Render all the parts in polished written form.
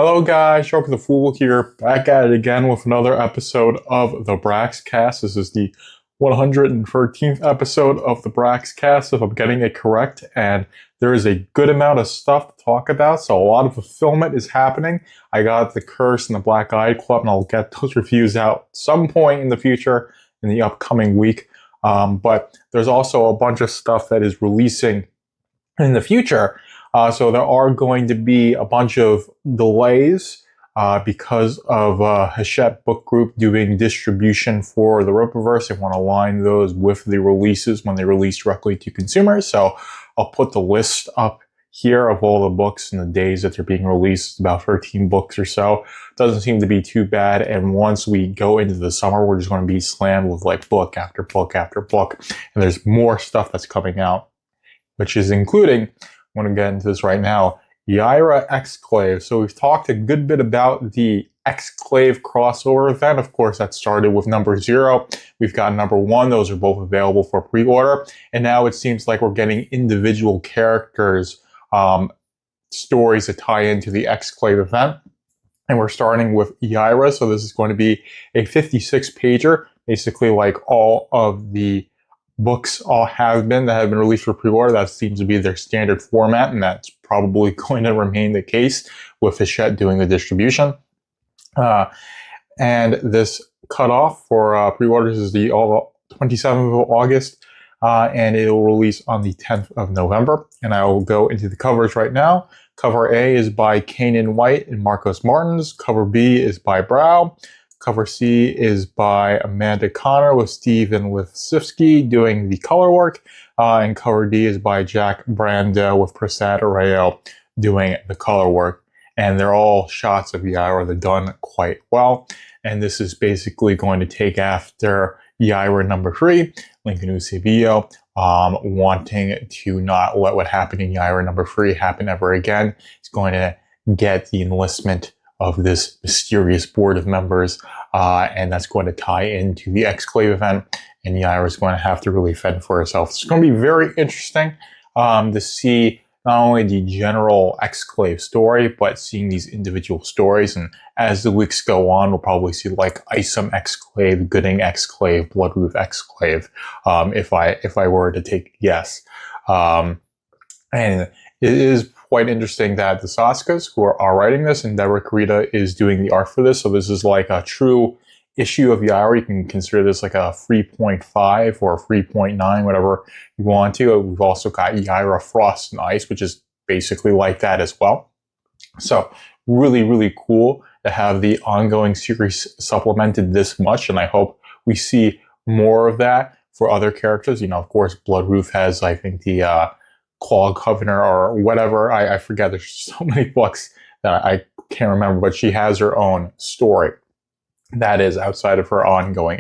Hello guys, Shark the Fool here, back at it again with another episode of the Braxcast. This is the 113th episode of the Braxcast, if I'm getting it correct, and there is a good amount of stuff to talk about, so a lot of fulfillment is happening. I got The Curse and the Black Eyed Club, and I'll get those reviews out some point in the future, in the upcoming week. But there's also a bunch of stuff that is releasing in the future. So there are going to be a bunch of delays because of Hachette Book Group doing distribution for the Rippaverse. They want to line those with the releases when they release directly to consumers. So I'll put the list up here of all the books and the days that they're being released. It's about 13 books or so. Doesn't seem to be too bad. And once we go into the summer, we're just going to be slammed with like book after book after book. And there's more stuff that's coming out, which is including, I'm going to get into this right now, Yaira Exclave. So we've talked a good bit about the Exclave crossover event. Of course, that started with number 0. We've got number 1. Those are both available for pre-order. And now it seems like we're getting individual characters, stories that tie into the Exclave event. And we're starting with Yaira. So this is going to be a 56-pager, basically like all of the books all have been that have been released for pre-order. That seems to be their standard format, and that's probably going to remain the case with Hachette doing the distribution. And this cutoff for pre-orders is the 27th of August, and it will release on the 10th of November. And I will go into the covers right now. Cover A is by Kanan White and Marcos Martins. Cover B is by Brow. Cover C is by Amanda Connor with Steven Lifsifsky doing the color work. And cover D is by Jack Brando with Prasad Areo doing the color work. And they're all shots of Yaira. They're done quite well. And this is basically going to take after Yaira number 3, Lincoln Eusebio, wanting to not let what happened in Yaira number 3 happen ever again. He's going to get the enlistment of this mysterious board of members, and that's going to tie into the Exclave event, and Yaira is going to have to really fend for herself. It's going to be very interesting to see not only the general Exclave story, but seeing these individual stories. And as the weeks go on, we'll probably see like Isom Exclave, Gooding Exclave, Bloodroof Exclave, if I were to take a guess. And it is quite interesting that the Saskas, who are writing this, and Deborah Karita is doing the art for this. So this is like a true issue of Yaira. You can consider this like a 3.5 or a 3.9, whatever you want to. We've also got Yaira Frost and Ice, which is basically like that as well. So really, really cool to have the ongoing series supplemented this much. And I hope we see more of that for other characters. You know, of course, Bloodroof has, I think, the Claw Covenant or whatever. I forget. There's so many books that I can't remember, but she has her own story that is outside of her ongoing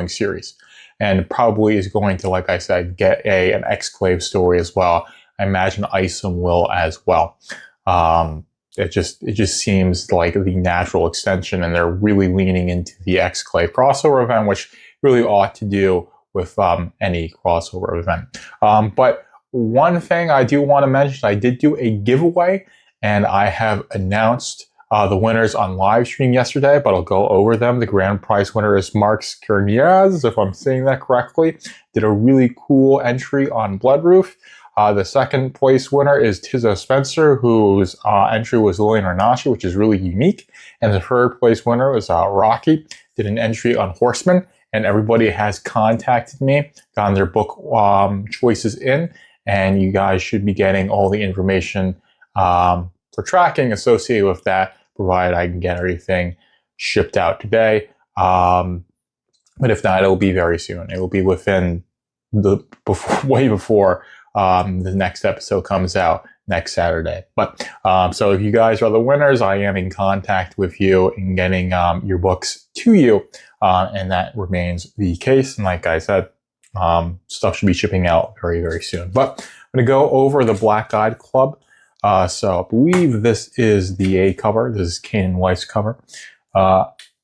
series, and probably is going to, like I said, get an Exclave story as well. I imagine Isom will as well. It just seems like the natural extension, and they're really leaning into the Exclave crossover event, which really ought to do with any crossover event. But one thing I do want to mention, I did do a giveaway, and I have announced the winners on live stream yesterday, but I'll go over them. The grand prize winner is Marx Kerniaz, if I'm saying that correctly. Did a really cool entry on Bloodroof. The second place winner is Tizo Spencer, whose entry was Lilian Arnashi, which is really unique. And the third place winner was Rocky, did an entry on Horseman, and everybody has contacted me, gotten their book choices in, and you guys should be getting all the information for tracking associated with that, provided I can get everything shipped out today. But if not, it'll be very soon. It will be within way before the next episode comes out next Saturday. But so if you guys are the winners, I am in contact with you in getting your books to you, and that remains the case. And like I said, stuff should be shipping out very, very soon. But I'm going to go over the Black Eyed Club. So I believe this is the A cover. This is Kanan White's cover.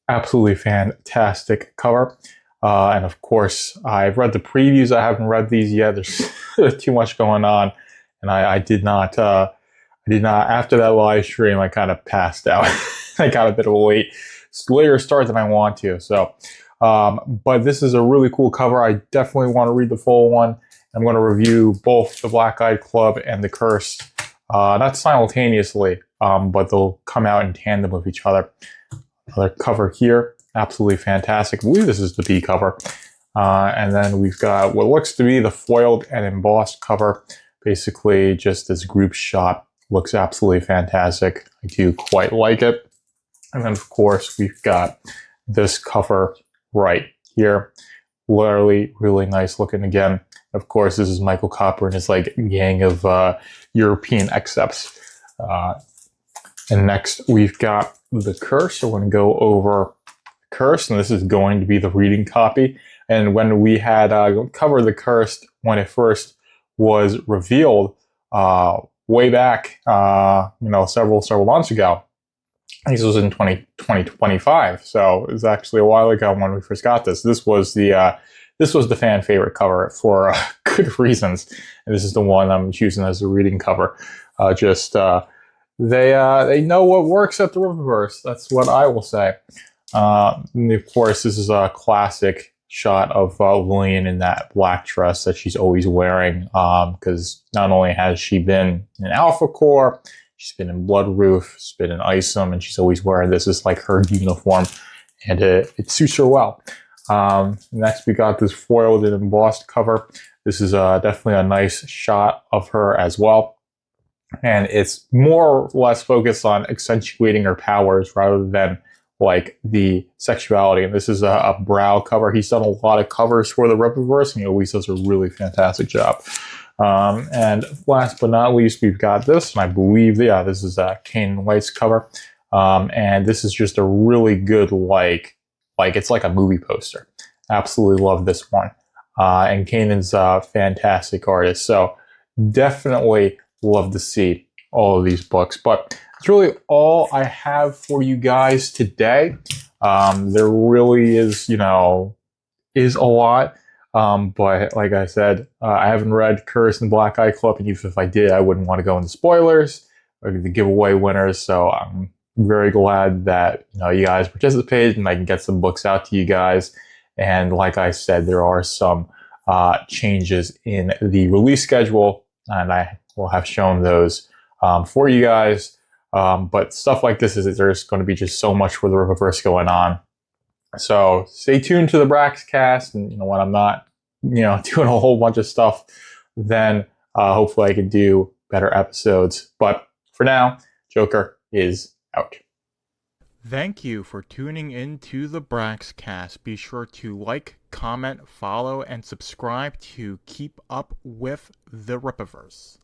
Absolutely fantastic cover. And of course, I've read the previews. I haven't read these yet. There's too much going on. And I did not I did not, after that live stream, I kind of passed out. I got a bit of a later start than I want to. So, but this is a really cool cover. I definitely want to read the full one. I'm going to review both the Black-Eyed Club and the Cursed, not simultaneously, but they'll come out in tandem with each other. Another cover here, absolutely fantastic. I believe this is the B cover. And then we've got what looks to be the foiled and embossed cover, basically just this group shot. Looks absolutely fantastic. I do quite like it. And then, of course, we've got this cover right here. Literally really nice looking again. Of course, this is Michael Copper and his like gang of European accepts. And next, we've got the Curse. So we're going to go over Curse, and this is going to be the reading copy. And when we had covered the Cursed, when it first was revealed way back, several months ago, I think this was in 2025, so it was actually a while ago when we first got this. This was the fan favorite cover for good reasons, and this is the one I'm choosing as a reading cover. They know what works at the Riververse. That's what I will say. And of course, this is a classic shot of Lillian in that black dress that she's always wearing, because not only has she been in Alpha Core, she's been in Bloodroof, she's been in Isom, and she's always wearing this as like her uniform, and it suits her well. Next, we got this foiled and embossed cover. This is definitely a nice shot of her as well, and it's more or less focused on accentuating her powers rather than like the sexuality. And this is a brow cover. He's done a lot of covers for the Riververse, and he always does a really fantastic job. And last but not least, we've got this, and I believe, this is a Kane Lights cover. And this is just a really good, like it's like a movie poster. Absolutely love this one. And Kanan's a fantastic artist. So definitely love to see all of these books. But it's really all I have for you guys today. There really is a lot. But like I said, I haven't read Curse and Black-Eyed Club, and even if I did, I wouldn't want to go into spoilers or the giveaway winners. So I'm very glad that you guys participated, and I can get some books out to you guys. And like I said, there are some changes in the release schedule, and I will have shown those for you guys. But stuff like this there's going to be just so much for the Riververse going on. So stay tuned to the Braxcast, and when I'm not, doing a whole bunch of stuff, then hopefully I can do better episodes. But for now, Joker is out. Thank you for tuning in to the Braxcast. Be sure to like, comment, follow, and subscribe to keep up with the Riververse.